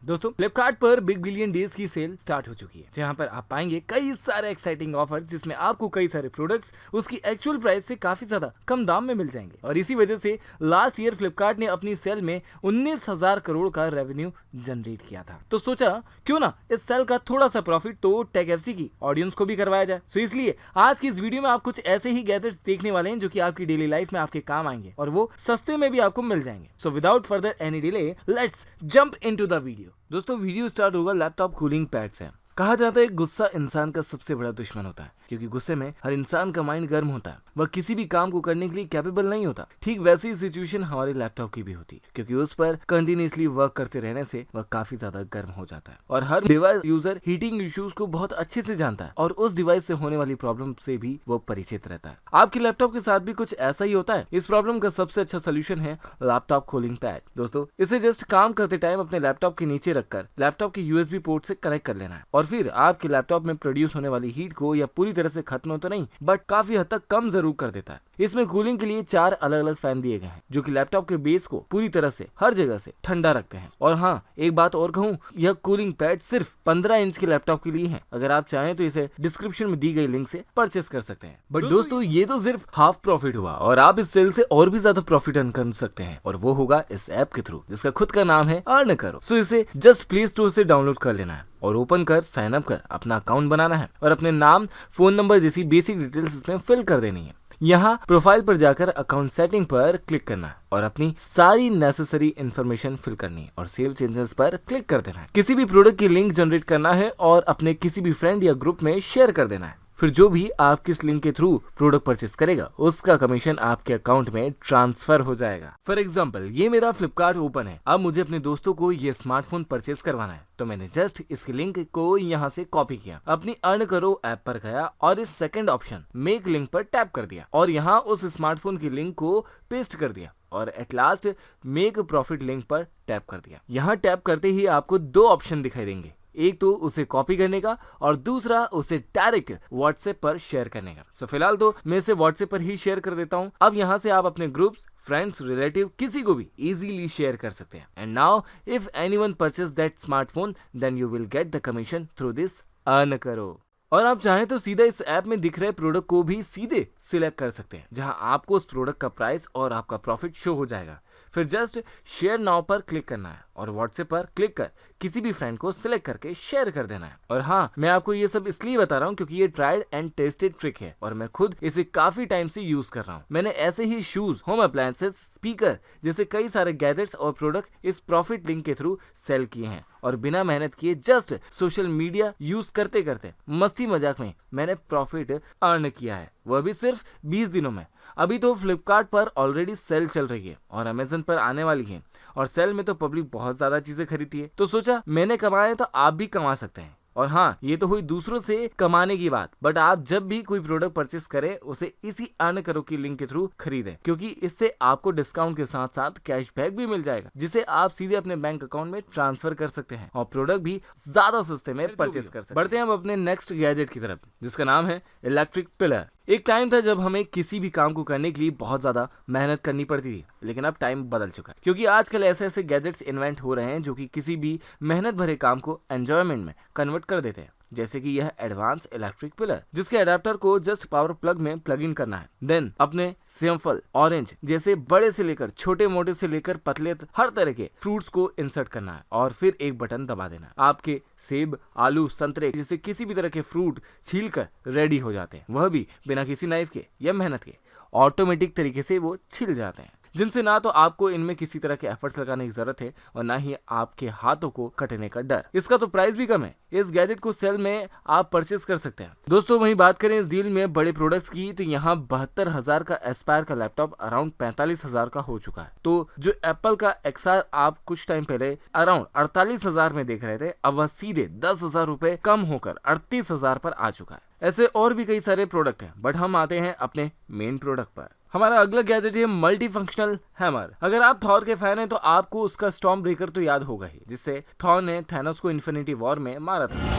दोस्तों फ्लिपकार्ट पर big billion days की सेल स्टार्ट हो चुकी है, जहां पर आप पाएंगे कई सारे एक्साइटिंग ऑफर्स जिसमें आपको कई सारे प्रोडक्ट्स उसकी एक्चुअल प्राइस से काफी ज्यादा कम दाम में मिल जाएंगे। और इसी वजह से लास्ट ईयर फ्लिपकार्ट ने अपनी सेल में 19,000 करोड़ का रेवेन्यू जनरेट किया था। तो सोचा क्यों ना इस सेल का थोड़ा सा प्रॉफिट तो टेक एफसी की ऑडियंस को भी करवाया जाए। सो इसलिए आज की इस वीडियो में आप कुछ ऐसे ही गैजेट्स देखने वाले हैं जो कि आपकी डेली लाइफ में आपके काम आएंगे और वो सस्ते में भी आपको मिल जाएंगे। So without further any delay let's jump into the video. दोस्तों वीडियो स्टार्ट होगा लैपटॉप कूलिंग पैड से। कहा जाता है गुस्सा इंसान का सबसे बड़ा दुश्मन होता है, क्योंकि गुस्से में हर इंसान का माइंड गर्म होता है, वह किसी भी काम को करने के लिए कैपेबल नहीं होता। ठीक वैसी ही सिचुएशन हमारे लैपटॉप की भी होती है, क्योंकि उस पर कंटिन्यूसली वर्क करते रहने से वह काफी ज्यादा गर्म हो जाता है। और हर डिवाइस यूजर हीटिंग इश्यूज को बहुत अच्छे से जानता है और उस डिवाइस से होने वाली प्रॉब्लम से भी वो परिचित रहता है। आपके लैपटॉप के साथ भी कुछ ऐसा ही होता है। इस प्रॉब्लम का सबसे अच्छा सोल्यूशन है लैपटॉप कूलिंग पैड। दोस्तों इसे जस्ट काम करते टाइम अपने लैपटॉप के नीचे रखकर लैपटॉप के यूएसबी पोर्ट से कनेक्ट कर लेना है और फिर आपके लैपटॉप में प्रोड्यूस होने वाली हीट को या पूरी तरह से खत्म तो नहीं बट काफी हद तक कम जरूर कर देता है। इसमें कूलिंग के लिए 4 अलग अलग फैन दिए गए हैं जो कि लैपटॉप के बेस को पूरी तरह से हर जगह से ठंडा रखते हैं। और हाँ एक बात और कहूँ, यह कूलिंग पैड सिर्फ 15 इंच के लैपटॉप के लिए है। अगर आप चाहें तो इसे डिस्क्रिप्शन में दी गई लिंक से परचेस कर सकते हैं। बट दोस्तों ये तो सिर्फ हाफ प्रॉफिट हुआ और आप इस सेल से और भी ज्यादा प्रॉफिट अर्न कर सकते हैं और वो होगा इस ऐप के थ्रू जिसका खुद का नाम है अर्न करो। सो इसे जस्ट प्ले स्टोर से डाउनलोड कर लेना है और ओपन कर साइन अप कर अपना अकाउंट बनाना है और अपने नाम फोन नंबर जैसी बेसिक डिटेल्स इसमें फिल कर देनी है। यहाँ प्रोफाइल पर जाकर अकाउंट सेटिंग पर क्लिक करना है और अपनी सारी नेसेसरी इन्फॉर्मेशन फिल करनी है और सेव चेंजेस पर क्लिक कर देना है। किसी भी प्रोडक्ट की लिंक जनरेट करना है और अपने किसी भी फ्रेंड या ग्रुप में शेयर कर देना है। फिर जो भी आप किस लिंक के थ्रू प्रोडक्ट परचेस करेगा उसका कमीशन आपके अकाउंट में ट्रांसफर हो जाएगा। फॉर एग्जांपल ये मेरा फ्लिपकार्ट ओपन है, अब मुझे अपने दोस्तों को ये स्मार्टफोन परचेस करवाना है तो मैंने जस्ट इसके लिंक को यहाँ से कॉपी किया, अपनी अर्न करो ऐप पर गया और इस सेकंड ऑप्शन मेक लिंक पर टैप कर दिया और यहाँ उस स्मार्टफोन की लिंक को पेस्ट कर दिया और at last make profit link पर टैप कर दिया। यहाँ टैप करते ही आपको 2 ऑप्शन दिखाई देंगे, एक तो उसे कॉपी करने का और दूसरा उसे डायरेक्ट व्हाट्सएप पर शेयर करने का। सो फिलहाल तो मैं इसे व्हाट्सएप पर ही शेयर कर देता हूँ। अब यहाँ से आप अपने ग्रुप्स, फ्रेंड्स, रिलेटिव किसी को भी इजीली शेयर कर सकते हैं। And now if anyone purchase that smartphone then you will get the commission through this earn करो। और आप चाहें तो सीधा इस ऐप में दिख रहे प्रोडक्ट को भी सीधे सिलेक्ट कर सकते हैं, जहां आपको उस प्रोडक्ट का प्राइस और आपका प्रॉफिट शो हो जाएगा। फिर जस्ट शेयर नाउ पर क्लिक करना है और व्हाट्सएप पर क्लिक कर किसी भी फ्रेंड को सिलेक्ट करके शेयर कर देना है। और हाँ मैं आपको ये सब इसलिए बता रहा हूँ क्योंकि ये ट्राइड एंड टेस्टेड ट्रिक है और मैं खुद इसे काफी टाइम से यूज कर रहा हूँ। मैंने ऐसे ही शूज, होम अप्लायंसेस, स्पीकर जैसे कई सारे गैजेट्स और प्रोडक्ट इस प्रॉफिट लिंक के थ्रू सेल किए हैं और बिना मेहनत किए जस्ट सोशल मीडिया यूज करते करते मस्ती मजाक में मैंने प्रॉफिट अर्न किया है, वह भी सिर्फ 20 दिनों में। अभी तो फ्लिपकार्ट पर ऑलरेडी सेल चल रही है और अमेजन पर आने वाली है और सेल में तो पब्लिक बहुत ज्यादा चीजें खरीदती है, तो सोचा मैंने कमाया तो आप भी कमा सकते हैं। और हाँ ये तो हुई दूसरों से कमाने की बात, बट आप जब भी कोई प्रोडक्ट परचेस करें उसे इसी अर्न करो की लिंक के थ्रू खरीदें, क्योंकि इससे आपको डिस्काउंट के साथ साथ कैशबैक भी मिल जाएगा जिसे आप सीधे अपने बैंक अकाउंट में ट्रांसफर कर सकते हैं और प्रोडक्ट भी ज्यादा सस्ते में परचेस कर सकते हैं। बढ़ते हैं अब अपने नेक्स्ट गैजेट की तरफ जिसका नाम है इलेक्ट्रिक पिलर। एक टाइम था जब हमें किसी भी काम को करने के लिए बहुत ज्यादा मेहनत करनी पड़ती थी, लेकिन अब टाइम बदल चुका है क्योंकि आजकल ऐसे ऐसे गैजेट्स इन्वेंट हो रहे हैं जो कि किसी भी मेहनत भरे काम को एंजॉयमेंट में कन्वर्ट कर देते हैं। जैसे कि यह एडवांस इलेक्ट्रिक पिलर जिसके अडेप्टर को जस्ट पावर प्लग में प्लग इन करना है, देन अपने सिम्फल, ऑरेंज जैसे बड़े से लेकर छोटे मोटे से लेकर पतले हर तरह के फ्रूट्स को इंसर्ट करना है और फिर एक बटन दबा देना है। आपके सेब, आलू, संतरे जैसे किसी भी तरह के फ्रूट छील कर रेडी हो जाते हैं, वह भी बिना किसी नाइफ के या मेहनत के ऑटोमेटिक तरीके से वो छिल जाते हैं, जिनसे ना तो आपको इनमें किसी तरह के एफर्ट्स लगाने की जरूरत है और ना ही आपके हाथों को कटने का डर। इसका तो प्राइस भी कम है, इस गैजेट को सेल में आप परचेस कर सकते हैं। दोस्तों वहीं बात करें इस डील में बड़े प्रोडक्ट्स की तो यहाँ 72,000 का एस्पायर का लैपटॉप अराउंड 45,000 का हो चुका है। तो जो एप्पल का XR आप कुछ टाइम पहले अराउंड 48,000 में देख रहे थे, अब वह सीधे 10,000 रुपए कम होकर 38,000 पर आ चुका है। ऐसे और भी कई सारे प्रोडक्ट हैं, बट हम आते हैं अपने मेन प्रोडक्ट पर। हमारा अगला गैजेट है मल्टी फंक्शनल हैमर। अगर आप थॉर के फैन हैं तो आपको उसका स्टॉर्म ब्रेकर तो याद होगा ही, जिससे थॉर ने थैनोस को इन्फिनिटी वॉर में मारा था।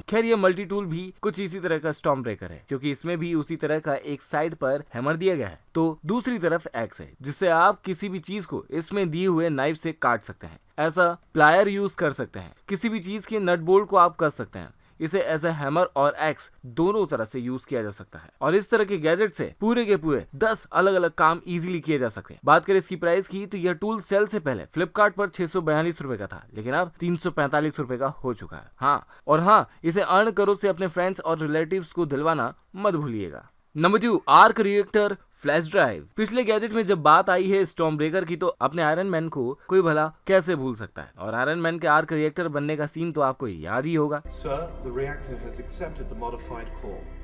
खैर ये मल्टी टूल भी कुछ इसी तरह का स्टॉर्म ब्रेकर है, क्योंकि इसमें भी उसी तरह का एक साइड पर हैमर दिया गया है तो दूसरी तरफ एक्स है, जिससे आप किसी भी चीज को इसमें दिए हुए नाइफ से काट सकते हैं। ऐसा प्लायर यूज कर सकते हैं, किसी भी चीज के नट बोल्ट को आप कस सकते हैं। इसे एज ए हैमर और एक्स दोनों तरह से यूज किया जा सकता है और इस तरह के गैजेट से पूरे के पूरे 10 अलग अलग काम इजीली किए जा सकते हैं। बात करें इसकी प्राइस की तो यह टूल सेल से पहले फ्लिपकार्ट पर 642 रुपए का था, लेकिन अब 345 रुपए का हो चुका है। हाँ, इसे अर्न करो से अपने फ्रेंड्स और रिलेटिव्स को दिलवाना मत भूलिएगा। Number 2, arc reactor flash drive. पिछले गैजेट में जब बात आई है स्टॉर्म ब्रेकर की तो अपने आयरन मैन को कोई भला कैसे भूल सकता है, और आयरन मैन के आर्क रिएक्टर बनने का सीन तो आपको याद ही होगा।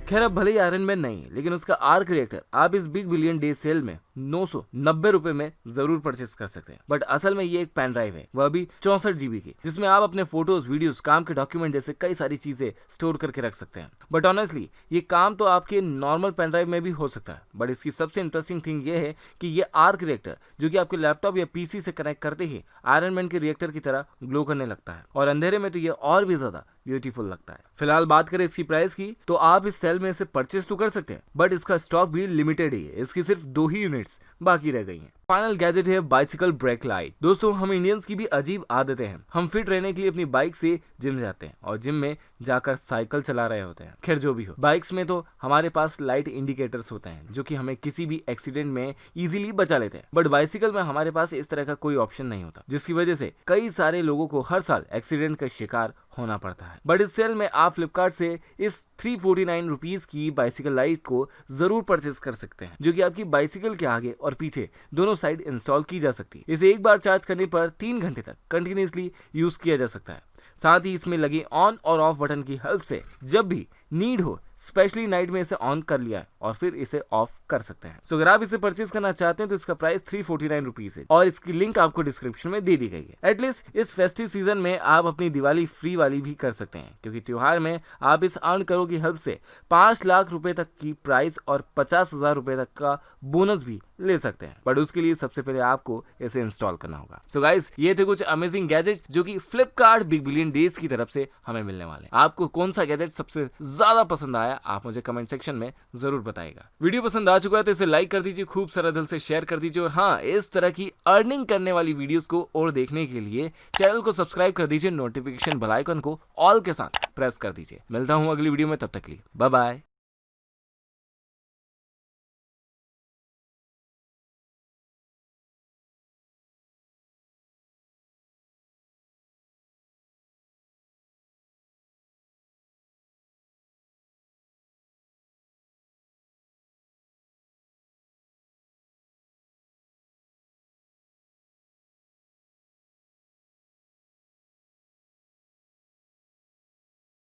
खैर अब भले ही आयरन मैन नहीं, लेकिन उसका आर्क रिएक्टर आप इस बिग बिलियन डे सेल में 990 रुपए में जरूर परचेस कर सकते हैं। बट असल में ये एक पेन ड्राइव है, वह भी 64 GB की, जिसमें आप अपने फोटोज, वीडियोस, काम के डॉक्यूमेंट जैसे कई सारी चीजें स्टोर करके रख सकते हैं। बट ऑनेस्टली ये काम तो आपके नॉर्मल पेन ड्राइव में भी हो सकता है, बट इसकी सबसे इंटरेस्टिंग थिंग ये है कि ये आर्क रिएक्टर जो कि आपके लैपटॉप या पीसी से कनेक्ट करते ही आयरन मैन के रिएक्टर की तरह ग्लो करने लगता है, और अंधेरे में तो ये और भी ज्यादा ब्यूटीफुल लगता है। फिलहाल बात करें इसकी प्राइस की तो आप इस सेल में इसे परचेस तो कर सकते हैं, बट इसका स्टॉक भी लिमिटेड ही है, इसकी सिर्फ 2 ही यूनिट्स बाकी रह गई हैं। फाइनल गैजेट है बाइसिकल ब्रेक लाइट। दोस्तों हम इंडियंस की भी अजीब आदतें हैं, हम फिट रहने के लिए अपनी बाइक से जिम जाते हैं और जिम में जाकर साइकिल चला रहे होते हैं। खैर जो भी हो, बाइक्स में तो हमारे पास लाइट इंडिकेटर्स होते हैं जो कि हमें किसी भी एक्सीडेंट में इजीली बचा लेते हैं, बट बाइसिकल में हमारे पास इस तरह का कोई ऑप्शन नहीं होता, जिसकी वजह से कई सारे लोगों को हर साल एक्सीडेंट का शिकार होना पड़ता है। बट इस सेल में आप फ्लिपकार्ट से इस 349 रुपीज की बाइसिकल लाइट को जरूर परचेस कर सकते हैं, जो कि आपकी बाइसिकल के आगे और पीछे दोनों साइड इंस्टॉल की जा सकती है। इसे एक बार चार्ज करने पर 3 घंटे तक कंटिन्यूअसली यूज किया जा सकता है। साथ ही इसमें लगे ऑन और ऑफ बटन की हेल्प से जब भी नीड हो, स्पेशली नाइट में इसे ऑन कर लिया और फिर इसे ऑफ कर सकते हैं। सो अगर आप इसे परचेज करना चाहते हैं तो इसका प्राइस 349 रुपीज है और इसकी लिंक आपको डिस्क्रिप्शन में दे दी गई है। एटलीस्ट इस फेस्टिव सीजन में आप अपनी दिवाली फ्री वाली भी कर सकते हैं, क्योंकि त्योहार में आप इस अर्न करो की हेल्प से 5 लाख रुपए तक की प्राइस और 50,000 रुपए तक का बोनस भी ले सकते हैं। बट उसके लिए सबसे पहले आपको इसे इंस्टॉल करना होगा। सो गाइस, ये थे कुछ अमेजिंग गैजेट जो कि फ्लिपकार्ट बिग बिलियन डेज की तरफ से हमें मिलने वाले हैं। आपको कौन सा गैजेट सबसे ज्यादा पसंद आया आप मुझे कमेंट सेक्शन में जरूर बताइएगा। वीडियो पसंद आ चुका है तो इसे लाइक कर दीजिए, खूब सारा दिल से शेयर कर दीजिए, और हाँ, इस तरह की अर्निंग करने वाली वीडियोस को और देखने के लिए चैनल को सब्सक्राइब कर दीजिए, नोटिफिकेशन बेल आइकन को ऑल के साथ प्रेस कर दीजिए। मिलता हूँ अगली वीडियो में, तब तक के लिए बाय बाय।